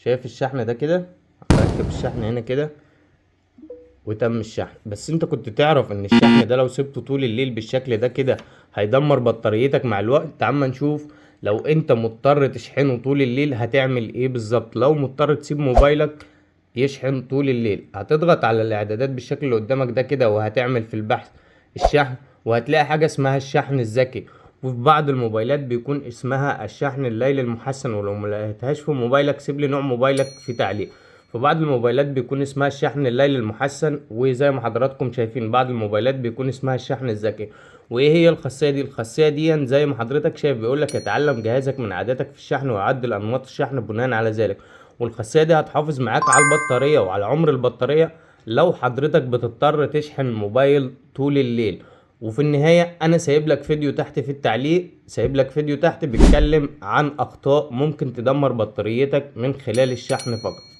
شايف الشحن ده كده؟ هركب الشحن هنا كده وتم الشحن. بس انت كنت تعرف ان الشحن ده لو سبته طول الليل بالشكل ده كده هيدمر بطاريتك مع الوقت؟ تعال نشوف. لو انت مضطر تشحنه طول الليل هتعمل ايه بالظبط. لو مضطر تسيب موبايلك يشحن طول الليل، هتضغط على الاعدادات بالشكل اللي قدامك ده كده، وهتعمل في البحث الشحن، وهتلاقي حاجة اسمها الشحن الذكي. وفي بعض الموبايلات بيكون اسمها الشحن الليلي المحسن، ولو ملقتهاش في موبايلك سيب لي نوع موبايلك في تعليق. في بعض الموبايلات بيكون اسمها الشحن الليلي المحسن، وزي ما حضراتكم شايفين بعض الموبايلات بيكون اسمها الشحن الذكي. وايه هي الخاصيه دي؟ الخاصيه دي زي ما حضرتك شايف بيقول لك يتعلم جهازك من عاداتك في الشحن ويعدل انماط الشحن بناء على ذلك. والخاصيه دي هتحافظ معاك على البطاريه وعلى عمر البطاريه لو حضرتك بتضطر تشحن موبايل طول الليل. وفي النهاية انا سايب لك فيديو تحت في التعليق، سايب لك فيديو تحت بيتكلم عن اخطاء ممكن تدمر بطاريتك من خلال الشحن فقط.